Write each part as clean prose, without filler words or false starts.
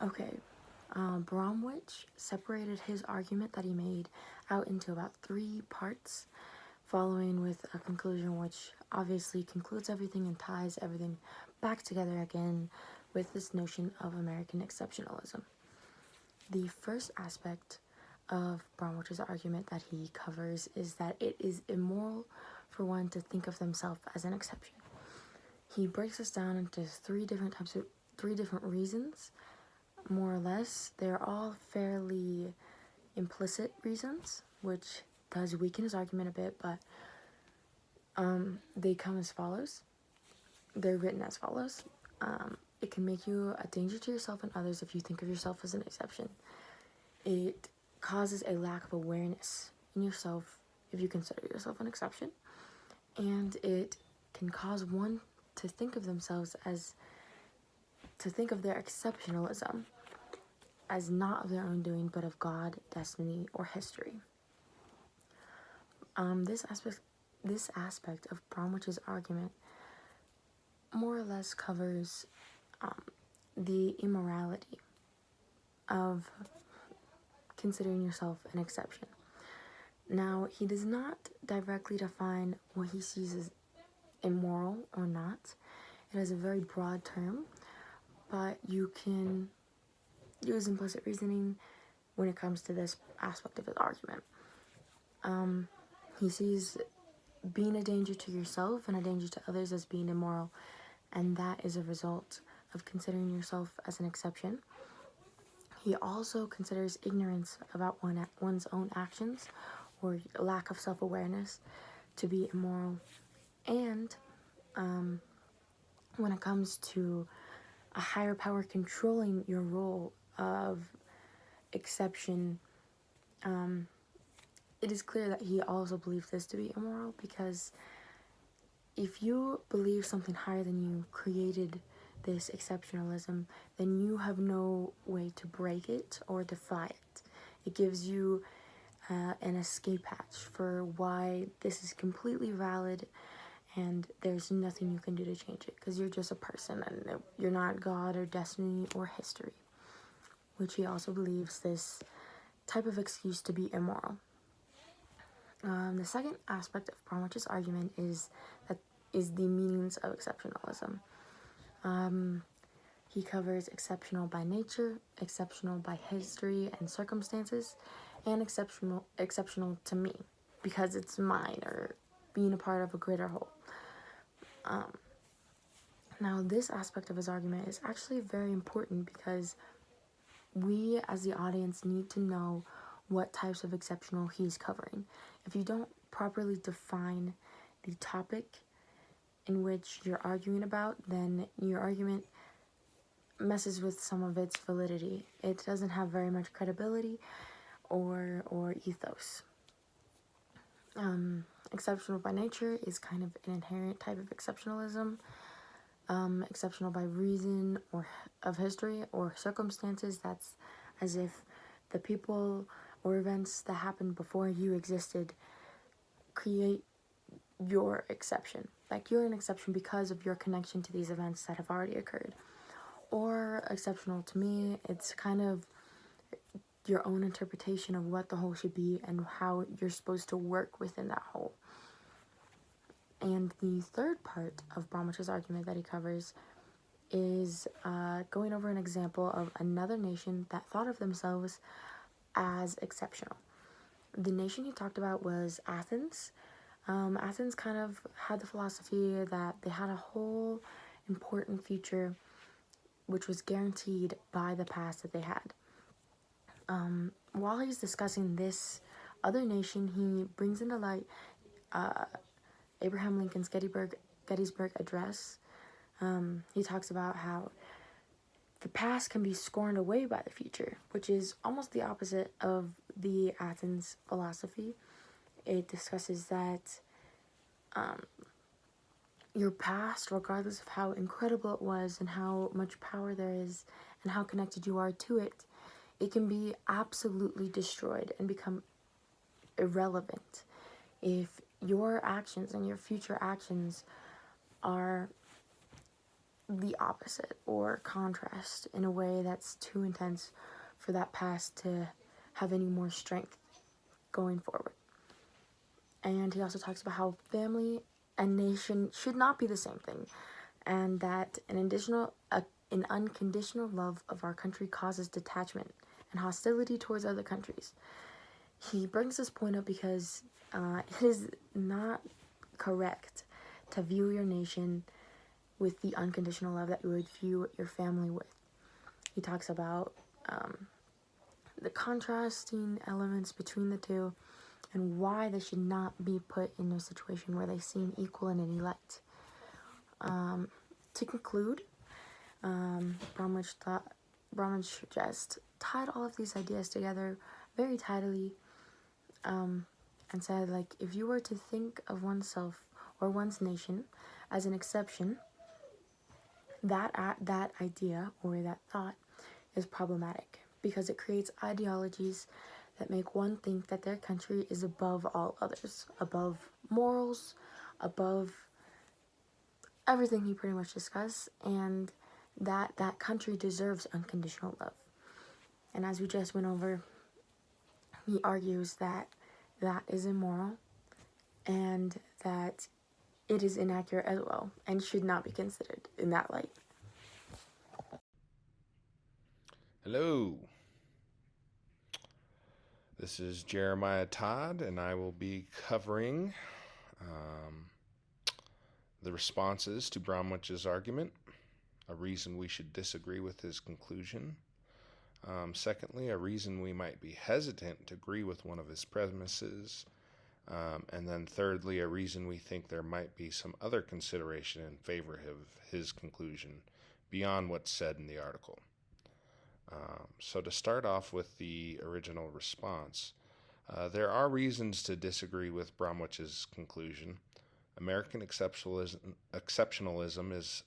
Okay, Bromwich separated his argument that he made out into about 3 parts, following with a conclusion which obviously concludes everything and ties everything back together again with this notion of American exceptionalism. The first aspect of Bromwich's argument that he covers is that it is immoral for one to think of themselves as an exception. He breaks this down into three different reasons, more or less. They're all fairly implicit reasons, which does weaken his argument a bit, but they come as follows. They're written as follows. It can make you a danger to yourself and others if you think of yourself as an exception. It causes a lack of awareness in yourself if you consider yourself an exception. And it can cause one to think of themselves to think of their exceptionalism as not of their own doing, but of God, destiny, or history. This aspect of Bromwich's argument more or less covers the immorality of considering yourself an exception. Now, he does not directly define what he sees as immoral or not. It is a very broad term, but you can use implicit reasoning when it comes to this aspect of his argument. He sees being a danger to yourself and a danger to others as being immoral, and that is a result of considering yourself as an exception. He also considers ignorance about one's own actions or lack of self-awareness to be immoral. And when it comes to a higher power controlling your role of exception, it is clear that he also believes this to be immoral, because if you believe something higher than you created this exceptionalism, then you have no way to break it or defy it. It gives you an escape hatch for why this is completely valid, and there's nothing you can do to change it, because you're just a person and you're not God or destiny or history, which he also believes this type of excuse to be immoral. The second aspect of Bromwich's argument is the meanings of exceptionalism. He covers exceptional by nature, exceptional by history and circumstances, and exceptional to me because it's mine, or being a part of a greater whole. Now, this aspect of his argument is actually very important, because we as the audience need to know what types of exceptional he's covering. If you don't properly define the topic in which you're arguing about, then your argument messes with some of its validity. It doesn't have very much credibility or ethos. Exceptional by nature is kind of an inherent type of exceptionalism. Exceptional by reason or of history or circumstances, that's as if the people or events that happened before you existed create your exception. Like, you're an exception because of your connection to these events that have already occurred. Or exceptional to me, it's kind of your own interpretation of what the whole should be and how you're supposed to work within that whole. And the third part of Bromwich's argument that he covers is going over an example of another nation that thought of themselves as exceptional. The nation he talked about was Athens. Athens kind of had the philosophy that they had a whole important future which was guaranteed by the past that they had. While he's discussing this other nation, he brings into light Abraham Lincoln's Gettysburg Address. He talks about how the past can be scorned away by the future, which is almost the opposite of the Athens philosophy. It discusses that your past, regardless of how incredible it was and how much power there is and how connected you are to it, it can be absolutely destroyed and become irrelevant if your actions and your future actions are the opposite or contrast in a way that's too intense for that past to have any more strength going forward. And he also talks about how family and nation should not be the same thing, and that an unconditional love of our country causes detachment and hostility towards other countries. He brings this point up because it is not correct to view your nation with the unconditional love that you would view your family with. He talks about the contrasting elements between the two and why they should not be put in a situation where they seem equal in any light. To conclude, Bromwich just tied all of these ideas together very tidily, and said, like, if you were to think of oneself or one's nation as an exception, that idea or that thought is problematic because it creates ideologies that make one think that their country is above all others, above morals, above everything he pretty much discussed, and that country deserves unconditional love. And as we just went over, he argues that that is immoral and that it is inaccurate as well and should not be considered in that light. Hello. This is Jeremiah Todd, and I will be covering the responses to Bromwich's argument, a reason we should disagree with his conclusion. Secondly, a reason we might be hesitant to agree with one of his premises. And then thirdly, a reason we think there might be some other consideration in favor of his conclusion beyond what's said in the article. So to start off with the original response, there are reasons to disagree with Bromwich's conclusion. American exceptionalism is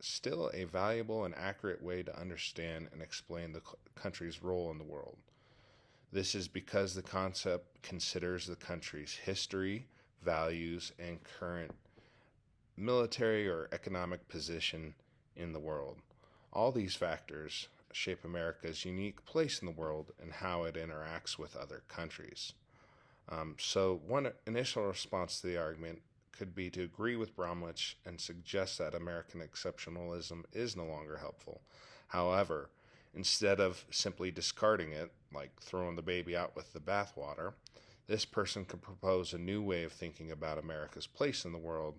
still a valuable and accurate way to understand and explain the country's role in the world. This is because the concept considers the country's history, values, and current military or economic position in the world. All these factors shape America's unique place in the world and how it interacts with other countries. So one initial response to the argument could be to agree with Bromwich and suggest that American exceptionalism is no longer helpful. However, instead of simply discarding it, like throwing the baby out with the bathwater, this person could propose a new way of thinking about America's place in the world.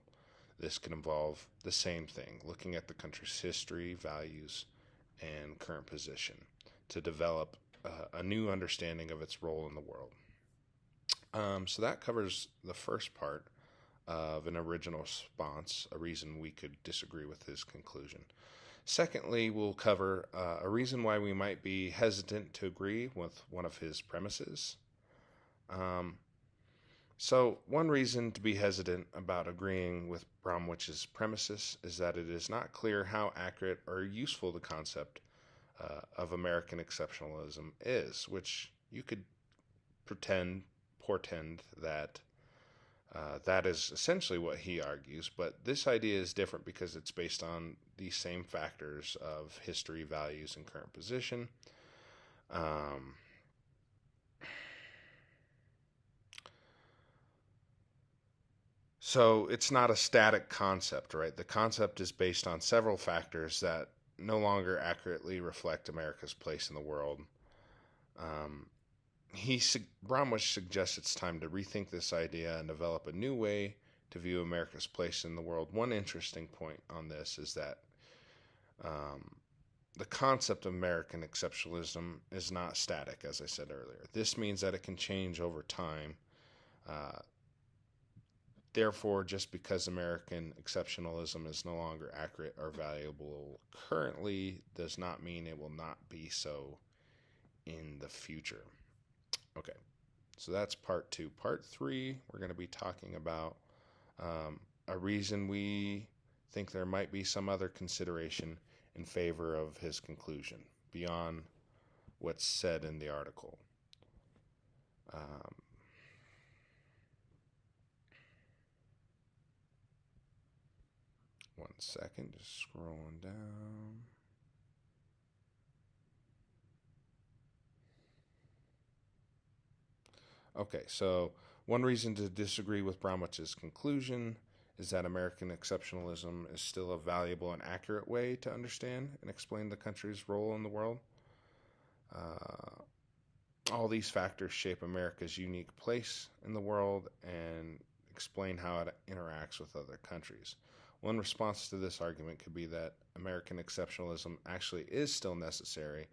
This could involve the same thing, looking at the country's history, values, and current position to develop a new understanding of its role in the world. So that covers the first part of an original response, a reason we could disagree with his conclusion. Secondly, we'll cover a reason why we might be hesitant to agree with one of his premises. So one reason to be hesitant about agreeing with Bromwich's premises is that it is not clear how accurate or useful the concept of American exceptionalism is, which you could portend that that is essentially what he argues, but this idea is different because it's based on the same factors of history, values, and current position. So it's not a static concept, right? The concept is based on several factors that no longer accurately reflect America's place in the world. Bromwich suggests it's time to rethink this idea and develop a new way to view America's place in the world. One interesting point on this is that the concept of American exceptionalism is not static, as I said earlier. This means that it can change over time. Therefore, just because American exceptionalism is no longer accurate or valuable currently does not mean it will not be so in the future. Okay, so that's part 2. Part 3, we're going to be talking about a reason we think there might be some other consideration in favor of his conclusion beyond what's said in the article. One second, just scrolling down. Okay, so one reason to disagree with Bromwich's conclusion is that American exceptionalism is still a valuable and accurate way to understand and explain the country's role in the world. Uh, all these factors shape America's unique place in the world and explain how it interacts with other countries. One response to this argument could be that American exceptionalism actually is still necessary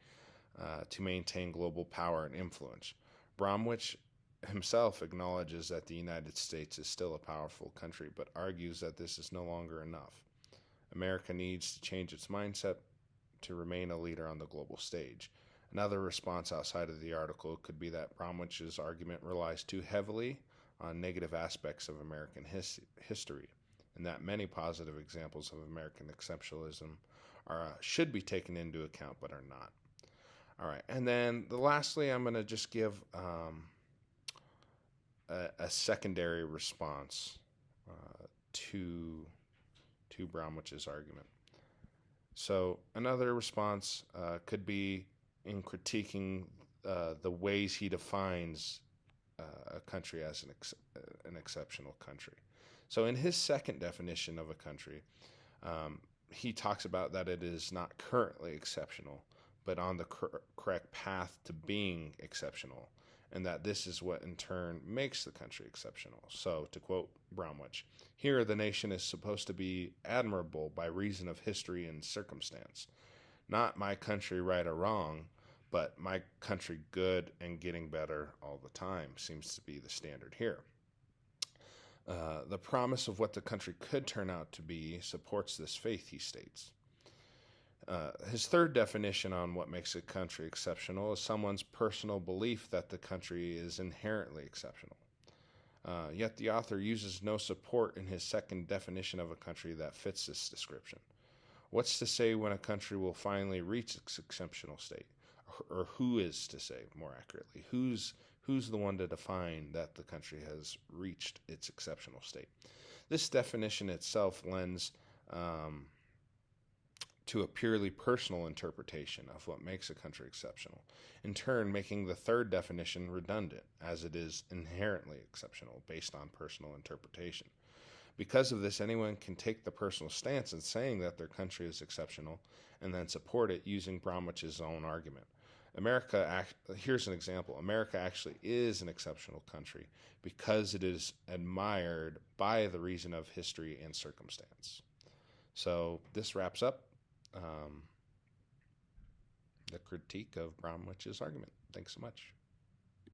to maintain global power and influence. Bromwich himself acknowledges that the United States is still a powerful country, but argues that this is no longer enough. America needs to change its mindset to remain a leader on the global stage. Another response outside of the article could be that Bromwich's argument relies too heavily on negative aspects of American history, and that many positive examples of American exceptionalism should be taken into account but are not. All right, and then lastly, I'm going to just give a secondary response to Bromwich's argument. So another response could be in critiquing the ways he defines a country as an exceptional country. So in his second definition of a country, he talks about that it is not currently exceptional, but on the correct path to being exceptional, and that this is what in turn makes the country exceptional. So, to quote Bromwich, here the nation is supposed to be admirable by reason of history and circumstance. Not my country right or wrong, but my country good and getting better all the time seems to be the standard here. The promise of what the country could turn out to be supports this faith, he states. His third definition on what makes a country exceptional is someone's personal belief that the country is inherently exceptional. Yet the author uses no support in his second definition of a country that fits this description. What's to say when a country will finally reach its exceptional state? Or who is to say, more accurately? Who's the one to define that the country has reached its exceptional state? This definition itself lends to a purely personal interpretation of what makes a country exceptional, in turn making the third definition redundant, as it is inherently exceptional based on personal interpretation. Because of this, anyone can take the personal stance in saying that their country is exceptional and then support it using Bromwich's own argument. Here's an example. America actually is an exceptional country because it is admired by the reason of history and circumstance. So this wraps up the critique of Bromwich's argument. Thanks so much.